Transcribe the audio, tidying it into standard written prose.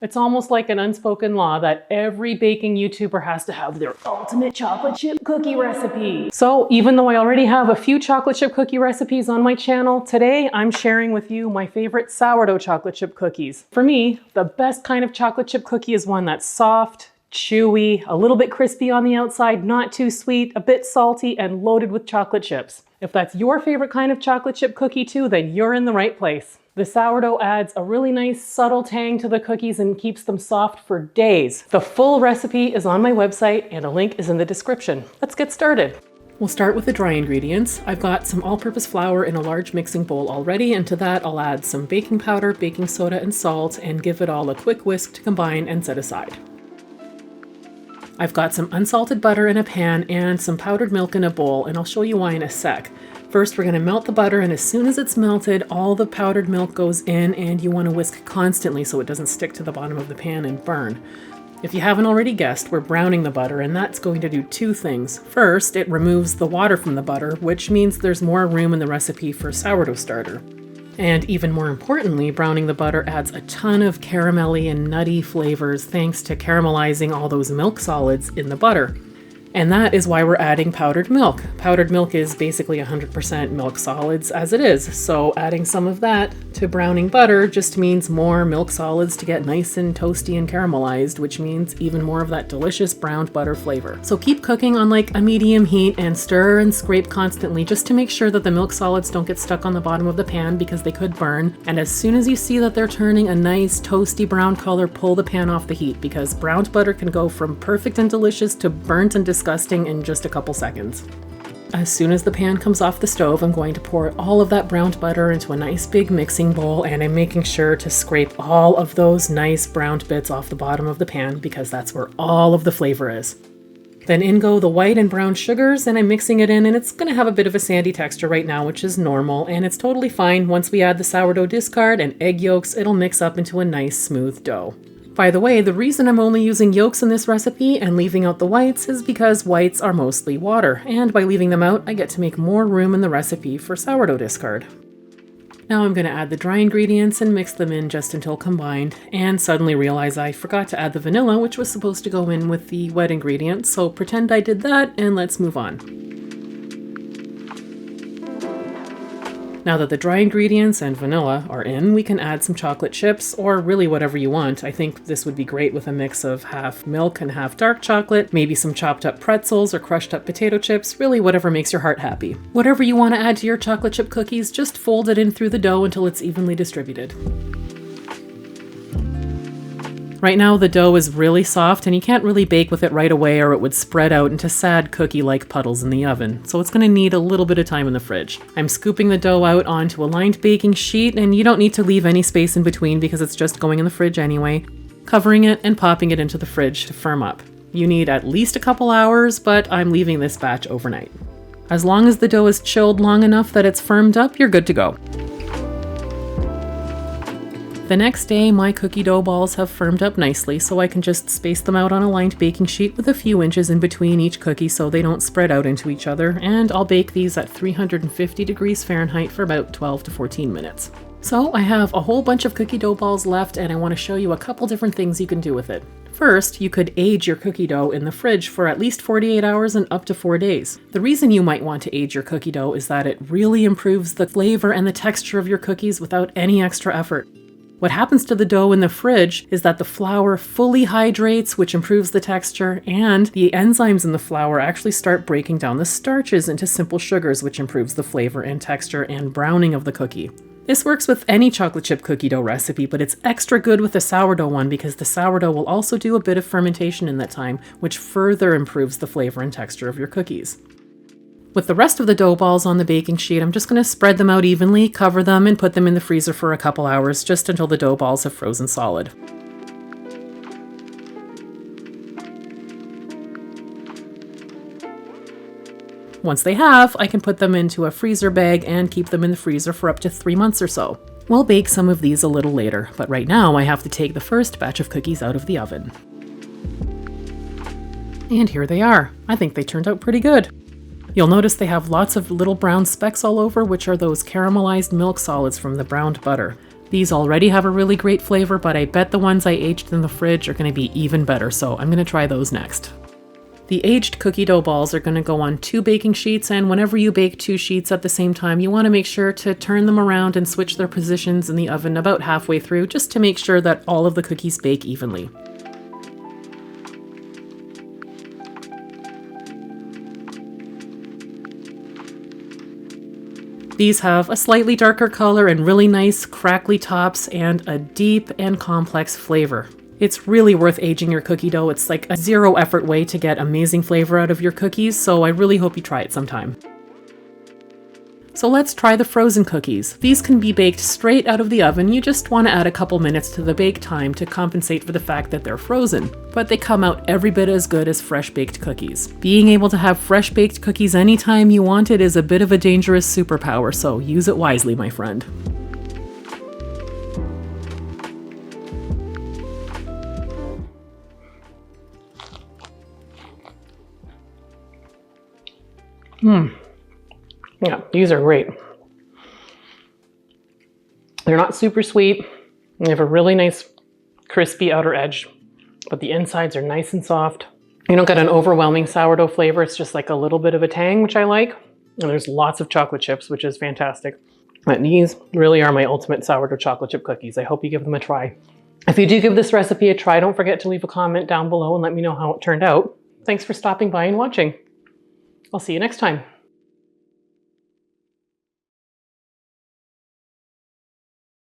It's almost like an unspoken law that every baking YouTuber has to have their ultimate chocolate chip cookie recipe. So even though I already have a few chocolate chip cookie recipes on my channel, today I'm sharing with you my favorite sourdough chocolate chip cookies. For me, the best kind of chocolate chip cookie is one that's soft, chewy, a little bit crispy on the outside, not too sweet, a bit salty, and loaded with chocolate chips. If that's your favorite kind of chocolate chip cookie too, then you're in the right place. The sourdough adds a really nice subtle tang to the cookies and keeps them soft for days. The full recipe is on my website and a link is in the description. Let's get started. We'll start with the dry ingredients. I've got some all-purpose flour in a large mixing bowl already, and to that I'll add some baking powder, baking soda, and salt and give it all a quick whisk to combine and set aside. I've got some unsalted butter in a pan and some powdered milk in a bowl, and I'll show you why in a sec. First, we're going to melt the butter, and as soon as it's melted, all the powdered milk goes in, and you want to whisk constantly so it doesn't stick to the bottom of the pan and burn. If you haven't already guessed, we're browning the butter, and that's going to do two things. First, it removes the water from the butter, which means there's more room in the recipe for sourdough starter. And even more importantly, browning the butter adds a ton of caramelly and nutty flavors thanks to caramelizing all those milk solids in the butter. And that is why we're adding powdered milk. Powdered milk is basically 100% milk solids as it is, so adding some of that to browning butter just means more milk solids to get nice and toasty and caramelized, which means even more of that delicious browned butter flavor. So keep cooking on like a medium heat and stir and scrape constantly just to make sure that the milk solids don't get stuck on the bottom of the pan because they could burn. And as soon as you see that they're turning a nice toasty brown color, pull the pan off the heat because browned butter can go from perfect and delicious to burnt and disgusting in just a couple seconds. As soon as the pan comes off the stove, I'm going to pour all of that browned butter into a nice big mixing bowl, and I'm making sure to scrape all of those nice browned bits off the bottom of the pan because that's where all of the flavor is. Then in go the white and brown sugars, and I'm mixing it in, and it's going to have a bit of a sandy texture right now, which is normal, and it's totally fine. Once we add the sourdough discard and egg yolks, it'll mix up into a nice smooth dough. By the way, the reason I'm only using yolks in this recipe and leaving out the whites is because whites are mostly water, and by leaving them out, I get to make more room in the recipe for sourdough discard. Now I'm going to add the dry ingredients and mix them in just until combined, and suddenly realize I forgot to add the vanilla, which was supposed to go in with the wet ingredients, so pretend I did that and let's move on. Now that the dry ingredients and vanilla are in, we can add some chocolate chips, or really whatever you want. I think this would be great with a mix of half milk and half dark chocolate, maybe some chopped up pretzels or crushed up potato chips, really whatever makes your heart happy. Whatever you want to add to your chocolate chip cookies, just fold it in through the dough until it's evenly distributed. Right now the dough is really soft and you can't really bake with it right away or it would spread out into sad cookie-like puddles in the oven, so it's going to need a little bit of time in the fridge. I'm scooping the dough out onto a lined baking sheet, and you don't need to leave any space in between because it's just going in the fridge anyway, covering it and popping it into the fridge to firm up. You need at least a couple hours, but I'm leaving this batch overnight. As long as the dough is chilled long enough that it's firmed up, you're good to go. The next day, my cookie dough balls have firmed up nicely, so I can just space them out on a lined baking sheet with a few inches in between each cookie so they don't spread out into each other, and I'll bake these at 350 degrees Fahrenheit for about 12 to 14 minutes. So I have a whole bunch of cookie dough balls left, and I want to show you a couple different things you can do with it. First, you could age your cookie dough in the fridge for at least 48 hours and up to 4 days. The reason you might want to age your cookie dough is that it really improves the flavor and the texture of your cookies without any extra effort. What happens to the dough in the fridge is that the flour fully hydrates, which improves the texture, and the enzymes in the flour actually start breaking down the starches into simple sugars, which improves the flavor and texture and browning of the cookie. This works with any chocolate chip cookie dough recipe, but it's extra good with the sourdough one because the sourdough will also do a bit of fermentation in that time, which further improves the flavor and texture of your cookies. With the rest of the dough balls on the baking sheet, I'm just going to spread them out evenly, cover them, and put them in the freezer for a couple hours, just until the dough balls have frozen solid. Once they have, I can put them into a freezer bag and keep them in the freezer for up to 3 months or so. We'll bake some of these a little later, but right now I have to take the first batch of cookies out of the oven. And here they are. I think they turned out pretty good. You'll notice they have lots of little brown specks all over, which are those caramelized milk solids from the browned butter. These already have a really great flavor, but I bet the ones I aged in the fridge are going to be even better, so I'm going to try those next. The aged cookie dough balls are going to go on 2 baking sheets, and whenever you bake 2 sheets at the same time, you want to make sure to turn them around and switch their positions in the oven about halfway through, just to make sure that all of the cookies bake evenly. These have a slightly darker color and really nice crackly tops and a deep and complex flavor. It's really worth aging your cookie dough. It's like a 0 effort way to get amazing flavor out of your cookies, so I really hope you try it sometime. So let's try the frozen cookies. These can be baked straight out of the oven. You just want to add a couple minutes to the bake time to compensate for the fact that they're frozen, but they come out every bit as good as fresh baked cookies. Being able to have fresh baked cookies anytime you want it is a bit of a dangerous superpower, so use it wisely, my friend. Yeah, these are great. They're not super sweet. They have a really nice crispy outer edge, but the insides are nice and soft. You don't get an overwhelming sourdough flavor. It's just like a little bit of a tang, which I like. And there's lots of chocolate chips, which is fantastic. But these really are my ultimate sourdough chocolate chip cookies. I hope you give them a try. If you do give this recipe a try, don't forget to leave a comment down below and let me know how it turned out. Thanks for stopping by and watching. I'll see you next time.